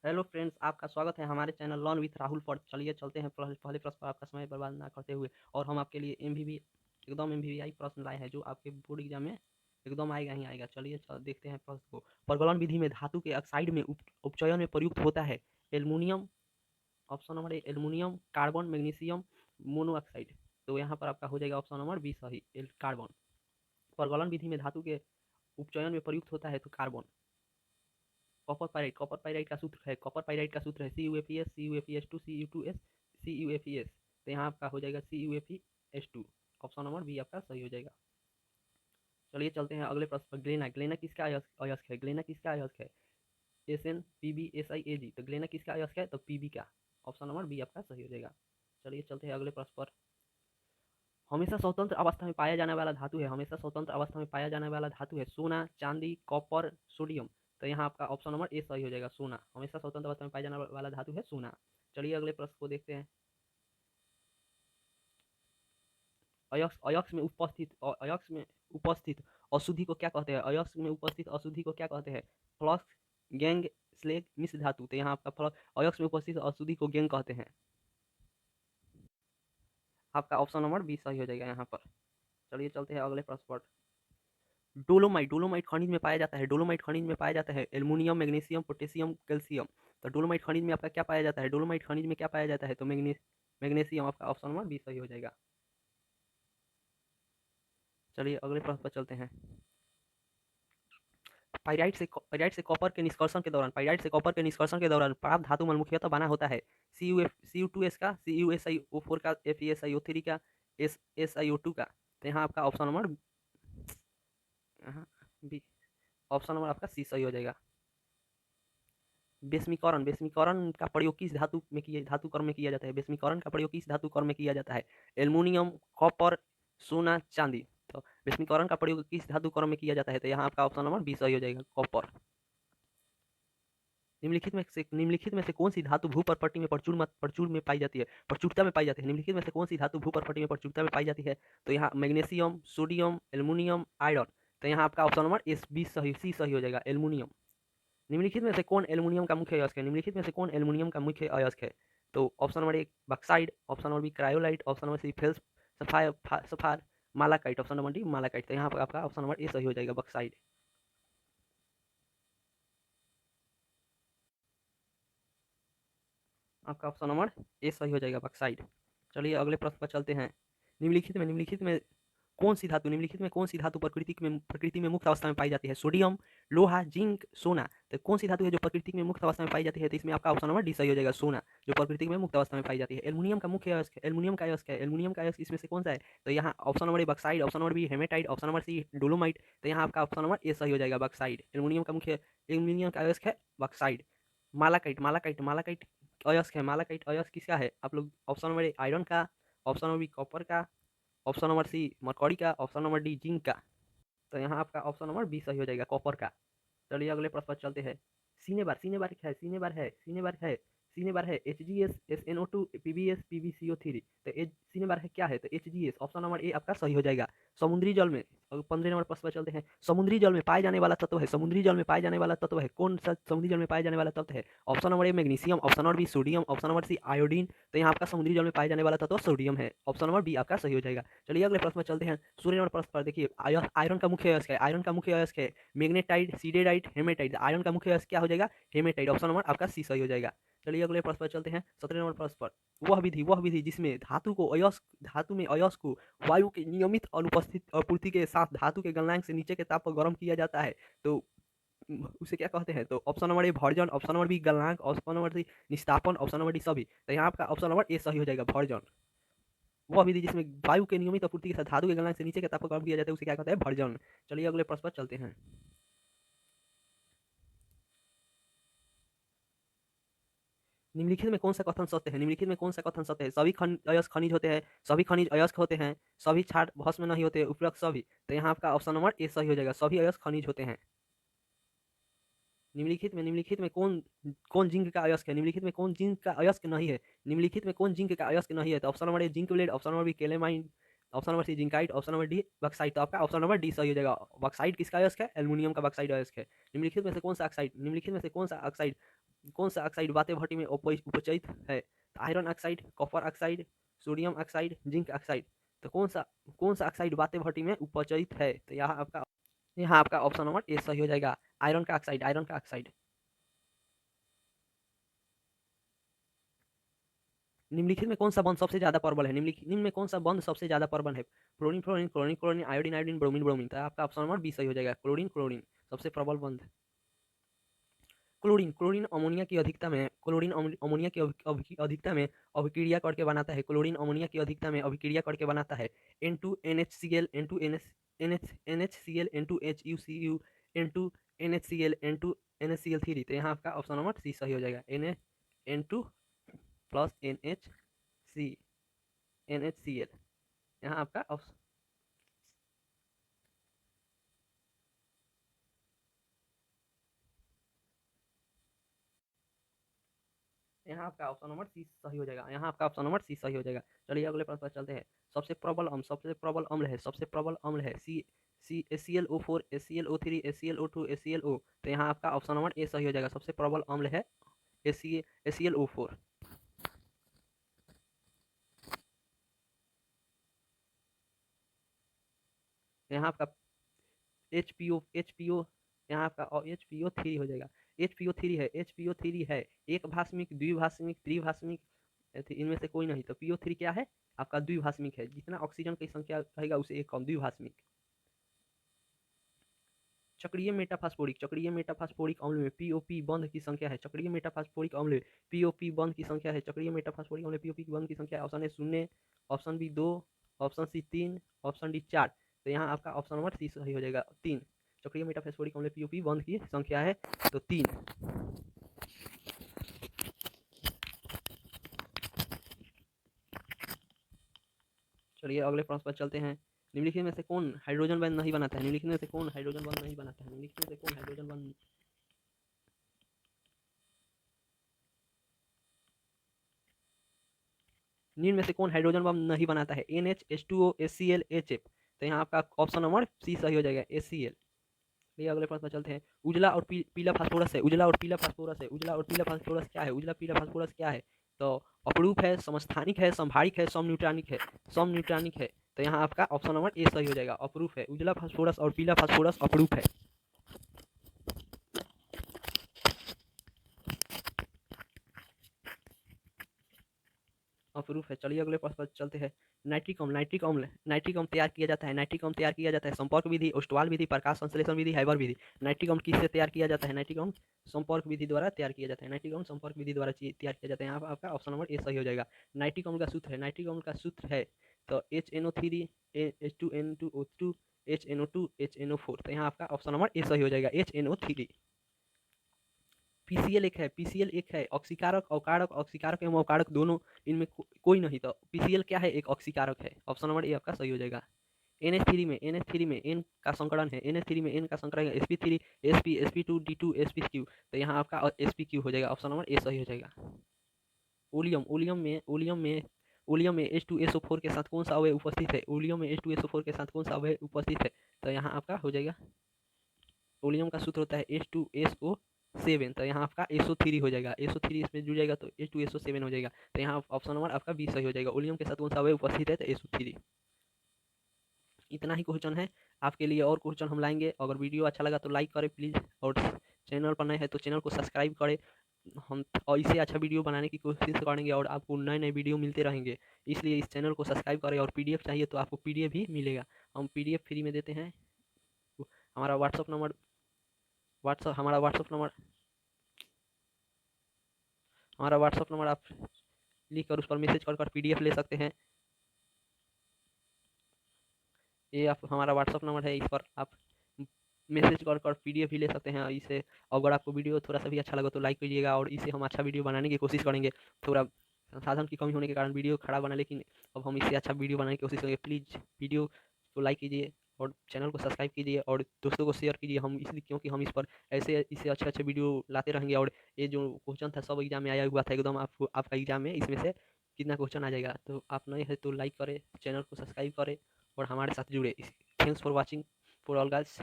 Hello friends, आपका स्वागत है हमारे चैनल लर्न विथ राहुल पर। चलिए चलते हैं पहले प्रश्न पर आपका समय बर्बाद ना करते हुए, और हम आपके लिए एकदम एमवीवीआई प्रश्न लाए हैं जो आपके बोर्ड एग्जाम में एकदम आएगा ही आएगा। चलिए देखते हैं प्रश्न को। प्रगलन विधि में धातु के ऑक्साइड में उपचयन में प्रयुक्त होता है एल्युमिनियम। ऑप्शन नंबर ए एल्युमिनियम, कार्बन, मैग्नीशियम, मोनोऑक्साइड। तो यहाँ पर आपका हो जाएगा ऑप्शन नंबर बी सही, कार्बन। प्रगलन विधि में धातु के उपचयन में प्रयुक्त होता है तो कार्बन। कॉपर पाइराइट का सूत्र है, CuFeS, Cu2, CuFeS। तो यहाँ आपका हो जाएगा CuFeS2। ऑप्शन नंबर बी आपका सही हो जाएगा। चलिए चलते हैं अगले प्रश्न पर। ग्लेना किसका अयस्क है? ग्लेना किसका अयस्क है? SN, PB, SI, AG। तो ग्लेना किसका अयस्क है? तो PB का। ऑप्शन नंबर बी आपका सही हो जाएगा। चलिए चलते हैं अगले प्रश्न पर। हमेशा स्वतंत्र अवस्था में पाया जाने वाला धातु है, हमेशा स्वतंत्र अवस्था में पाया जाने वाला धातु है सोना, चांदी, कॉपर, सोडियम। तो यहाँ आपका ऑप्शन नंबर ए सही हो जाएगा, सोना। हमेशा स्वतंत्र अवस्था में पाया जाने वाला धातु है सोना। चलिए अगले प्रश्न को देखते हैं। अयस्क में उपस्थित अशुद्धि को क्या कहते हैं? अयस्क में उपस्थित अशुद्धि को क्या कहते हैं? फ्लक्स, गैंग, स्लेग, मिश्र धातु। तो यहाँ आपका अयस्क में उपस्थित अशुद्धि को गैंग कहते हैं। आपका ऑप्शन नंबर बी सही हो जाएगा यहाँ पर। चलिए चलते हैं अगले प्रश्न पर। डोलोमाइट खनिज में पाया जाता है, डोलोमाइट खनिज में पाया जाता है एल्युमिनियम, मैग्नीशियम, पोटेशियम, कैल्शियम। तो डोलोमाइट खनिज में आपका क्या पाया जाता है? डोलोमाइट खनिज में क्या पाया जाता है? तो मैग्नीशियम। आपका ऑप्शन नंबर बी सही हो जाएगा। चलिए अगले प्रश्न पर चलते हैं। पाइराइट से कॉपर के निष्कर्षण के दौरान प्राप्त धातु मल मुख्यतः बना होता है CuF, Cu2S का, CuSiO4 का, FeSiO3 का, SiO2 का। तो यहाँ आपका option number B, option number आपका सी सही हो जाएगा। बेस्मीकरण, बेस्मीकरण का प्रयोग किस धातु कर्म में किया जाता है? बेस्मीकरण का प्रयोग किस धातु कर्म में किया जाता है? एल्युमिनियम, कॉपर, सोना, चांदी। तो बेस्मीकरण का प्रयोग किस धातु कर्म में किया जाता है? तो यहाँ आपका ऑप्शन नंबर बी सही हो जाएगा, कॉपर। निम्नलिखित में से कौन सी धातु भूपर्पट्टी में प्रचुर में पाई जाती है, प्रचुरता में पाई जाती है? निम्नलिखित में से कौन सी धातु भूपर्पट्टी में प्रचुरता में पाई जाती है? तो यहाँ मैग्नीशियम, सोडियम, एल्युमिनियम, आयरन। तो यहाँ आपका ऑप्शन नंबर सी सही हो जाएगा, एल्युमिनियम। निम्नलिखित में से कौन एल्युमिनियम का मुख्य अयस्क है? निम्नलिखित में से कौन एल्युमिनियम का मुख्य अयस्क है? तो option number A bauxite, option number B cryolite, option number C felspar, malachite. Option number D malachite. तो यहाँ पर आपका ऑप्शन नंबर ए सही हो जाएगा, बक्साइड। आपका ऑप्शन नंबर ए सही हो जाएगा, बक्साइड। चलिए अगले प्रश्न पर चलते हैं। निम्नलिखित में कौन सी धातु प्रकृति में मुक्त अवस्था में पाई जाती है? सोडियम, लोहा, जिंक, सोना। तो कौन सी धातु है जो प्रकृति में मुक्त अवस्था में पाई जाती है? तो इसमें आपका ऑप्शन नंबर डी सही हो जाएगा, सोना, जो प्रकृति में मुक्त अवस्था में पाई जाती है। एल्युमिनियम का मुख्य अयस्क है, एल्युमिनियम का अयस्क इसमें से कौन सा है? तो यहाँ option number A bauxite, option number B hematite, option number C dolomite. तो यहाँ आपका ऑप्शन नंबर ए सही हो जाएगा, बक्साइड। एल्युमिनियम का अयस्क है बक्साइड। मालाकाइट, अयस्क है, मालाकाइट अयस्क किसका है? आप लोग ऑप्शन नंबर ए आयरन का, ऑप्शन नंबर बी कॉपर का, ऑप्शन नंबर सी मरकरी का, ऑप्शन नंबर डी जिंक का। तो यहाँ आपका ऑप्शन नंबर बी सही हो जाएगा, कॉपर का। चलिए अगले प्रश्न पर चलते हैं। सीने बार क्या है? सीने बार है HgS, SnO2, PbS, PbCO3। तो सीने बार है क्या है? तो HgS। ऑप्शन नंबर ए आपका सही हो जाएगा। समुद्री जल में 15 नंबर प्रश्न पर चलते हैं। समुद्री जल में पाए जाने वाला तत्व है, समुद्री जल में पाए जाने वाला तत्व है, कौन सा समुद्री जल में पाए जाने वाला तत्व है? Option number A magnesium, option number B sodium, option number C iodine. तो यहाँ आपका समुद्री जल में पाए जाने वाला तत्व सोडियम है। ऑप्शन नंबर बी आपका सही हो जाएगा। चलिए अगले प्रश्न में चलते हैं। 16 नंबर प्रश्न पर देखिए, आयरन का मुख्य अयस्क है, मैग्नेटाइट, सीडेराइट, हेमेटाइट। आयरन का मुख्य अयस्क क्या हो जाएगा? हेमेटाइट। ऑप्शन नंबर आपका सी सही हो जाएगा। चलिए अगले प्रश्न पर चलते हैं। 17 नंबर प्रश्न पर। वह विधि जिसमें धातु में अयस्क को वायु की नियमित अनुपस्थित आपूर्ति के साथ धातु के गलनांक से नीचे के ताप पर गर्म किया जाता है, तो उसे क्या कहते हैं? तो ऑप्शन नंबर ए भर्जन, ऑप्शन नंबर बी गलनांक, ऑप्शन नंबर सी निस्तापन, ऑप्शन नंबर डी सभी। तो यहाँ आपका ऑप्शन नंबर ए सही हो जाएगा, भर्जन। वह विधि जिसमें वायु के नियमित आपूर्ति के साथ धातु के गलनांक से नीचे के ताप पर गर्म किया जाता है उसे क्या कहते हैं? भर्जन। चलिए अगले प्रश्न पर चलते हैं। निम्नलिखित में कौन सा कथन सत्य है? सभी अयस्क खनिज होते हैं, सभी खनिज अयस्क होते हैं, सभी क्षार भस्म नहीं होते, उपरोक्त सभी। तो यहाँ आपका ऑप्शन नंबर ए सही हो जाएगा, सभी अयस्क खनिज होते हैं। निम्नलिखित में कौन कौन जिंक का अयस्क है? निम्नलिखित में कौन जिंक का अयस्क नहीं है? तो option number A zinc blende, option number B calamine, option number C zincite, option number D bauxite. तो आपका ऑप्शन नंबर डी सही हो जाएगा। बक्साइट किसका अयस्क है? एल्युमिनियम का बक्साइट अयस्क है। निम्नलिखित में से कौन सा ऑक्साइड कौन सा ऑक्साइड वाते भट्टी में उपचयित है? Iron oxide, copper oxide, sodium oxide, zinc oxide. तो कौन सा ऑक्साइड वाते भट्टी में उपचयित है? तो यहाँ आपका ऑप्शन नंबर ए सही हो जाएगा, आयरन का ऑक्साइड, आयरन का ऑक्साइड। निम्नलिखित में कौन सा बंध सबसे ज्यादा प्रबल है? निम्न में कौन सा बंध सबसे ज्यादा प्रबल है? Fluorine fluorine, chlorine chlorine, iodine iodine, bromine bromine. तो आपका ऑप्शन नंबर बी सही हो जाएगा, क्लोरीन क्लोरीन सबसे प्रबल बंध। क्लोरीन क्लोरीन अमोनिया की अधिकता में क्लोरीन अमोनिया की अधिकता में अभिक्रिया करके बनाता है। क्लोरीन अमोनिया की अधिकता में अभिक्रिया करके बनाता है N2NHCl, N2NHCl, N2HUCU, N2NHCl, N2NHCl3। तो यहाँ आपका ऑप्शन नंबर सी सही हो जाएगा, N2 प्लस NHCl। यहाँ आपका ऑप्शन, यहाँ आपका ऑप्शन नंबर सी सही हो जाएगा, यहाँ आपका ऑप्शन नंबर सी सही हो जाएगा। चलिए अगले प्रश्न पर चलते हैं। सबसे प्रबल अम्ल है, सबसे प्रबल अम्ल है सी AClO4, AClO3, AClO2, AClO। तो यहाँ आपका ऑप्शन नंबर ए सही हो जाएगा, सबसे प्रबल अम्ल है AClO4। यहाँ आपका HPO यहाँ आपका HPO3 हो जाएगा। HPO3 है एक भास्मिक, द्विभास्मिक, त्रिभास्मिक, इनमें से कोई नहीं। तो PO3 क्या है? आपका द्विभास्मिक है, जितना ऑक्सीजन की संख्या रहेगा उसे एक कम, द्विभास्मिक। चक्रीय मेटाफास्फोरिक अम्ल में POP बंध की संख्या है। चक्रीय मेटाफास्फोरिक अम्ल में POP बंध की संख्या है। चक्रीय मेटाफास्फोरिक अम्ल में POP बंध की संख्या है। Option A 0, option B 2, option C 3, option D 4। तो यहाँ आपका ऑप्शन नंबर सी सही हो जाएगा, 3। चक्रीय मेटाफास्फोरिक अम्ल में POP बंध की संख्या है तो 3। चलिए अगले प्रश्न पर चलते हैं। निम्नलिखित में से कौन हाइड्रोजन बंध नहीं बनाता है? निम्नलिखित में से कौन हाइड्रोजन बंध नहीं बनाता है? निम्नलिखित में से कौन हाइड्रोजन बंध निम्न में से कौन हाइड्रोजन बम नहीं बनाता है? NH, H2O, HCl, HF। तो यहाँ आपका ऑप्शन नंबर सी सही हो जाएगा, HCl। ये अगले प्रश्न पर चलते हैं। उजला और पीला फास्फोरस है, उजला और पीला फास्फोरस है, उजला और पीला फास्फोरस क्या है? उजला पीला फास्फोरस क्या है? तो अपरूप है, समस्थानिक है, संभारिक है, समन्यूट्रॉनिक है, समन्यूट्रॉनिक है। तो यहाँ आपका ऑप्शन नंबर ए सही हो जाएगा, अपरूप है। उजला फास्फोरस और पीला फास्फोरस अपरूप है। अप्रूफ है। चलिए अगले प्रश्न पर चलते हैं। नाइट्रिक अम्ल तैयार किया जाता है। नाइट्रिक अम्ल तैयार किया जाता है संपर्क विधि, ओस्टवाल विधि, प्रकाश संश्लेषण विधि, हाइबर विधि। नाइट्रिक अम्ल किससे तैयार किया जाता है? नाइट्रिक अम्ल संपर्क विधि द्वारा तैयार किया जाता है। नाइट्रिक अम्ल संपर्क विधि द्वारा तैयार किया जाता है। यहाँ आपका ऑप्शन नंबर ए सही हो जाएगा। नाइट्रिक अम्ल का सूत्र है, नाइट्रिक अम्ल का सूत्र है तो HNO3 H2N2O2 HNO2 HNO4। तो यहाँ आपका ऑप्शन नंबर ए सही हो जाएगा, HNO3। PCl एक है ऑक्सीकारक, अवकारक, ऑक्सीकारक एवं अवकारक दोनों, इनमें कोई नहीं। तो PCl क्या है? एक ऑक्सीकारक है। ऑप्शन नंबर ए आपका सही हो जाएगा। NH3 में N का संकरण है, NH3 में N का संकरण है, sp3 sp sp2 d2 sp3। तो यहाँ आपका sp3 हो जाएगा, ऑप्शन नंबर ए सही हो जाएगा। ओलियम में H2SO4 के साथ कौन सा अवयव उपस्थित है? ओलियम में H2SO4 के साथ कौन सा अवयव उपस्थित है? तो यहाँ आपका हो जाएगा, ओलियम का सूत्र होता है H2SO7। तो यहाँ आपका SO3 हो जाएगा, SO3 इसमें जुड़ जाएगा तो H2SO7 हो जाएगा। तो यहाँ ऑप्शन नंबर आपका बी सही हो जाएगा। ओलियम के साथ कौन सा अवयव उपस्थित है? तो SO3। इतना ही क्वेश्चन है आपके लिए, और क्वेश्चन हम लाएंगे। अगर वीडियो अच्छा लगा तो लाइक करें प्लीज़, और चैनल पर नए हैं तो चैनल को सब्सक्राइब करें। हम और इससे अच्छा वीडियो बनाने की कोशिश करेंगे और आपको नए नए वीडियो मिलते रहेंगे। इसलिए इस चैनल को सब्सक्राइब करें, और PDF चाहिए तो आपको PDF भी मिलेगा, हम PDF फ्री में देते हैं। हमारा व्हाट्सअप नंबर हमारा व्हाट्सअप नंबर आप लिख कर उस पर मैसेज कर PDF ले सकते हैं। ये आप हमारा व्हाट्सअप नंबर है, इस पर आप मैसेज कर PDF भी ले सकते हैं। इसे अगर आपको वीडियो थोड़ा सा भी अच्छा लगा तो लाइक कीजिएगा, और इसे हम अच्छा वीडियो बनाने की कोशिश करेंगे। थोड़ा संसाधन की कमी होने के कारण वीडियो खराब बना, लेकिन अब हम इससे अच्छा वीडियो बनाने की कोशिश करेंगे। प्लीज़ वीडियो को लाइक कीजिए और चैनल को सब्सक्राइब कीजिए और दोस्तों को शेयर कीजिए। हम इसलिए क्योंकि हम इस पर ऐसे इससे अच्छे अच्छे वीडियो लाते रहेंगे। और ये जो क्वेश्चन था सब एग्जाम में आया हुआ था एकदम, आपको आपका एग्जाम में इसमें से कितना क्वेश्चन आ जाएगा। तो आप नए हैं तो लाइक करें, चैनल को सब्सक्राइब करें और हमारे साथ जुड़े। Thanks for watching for all guys.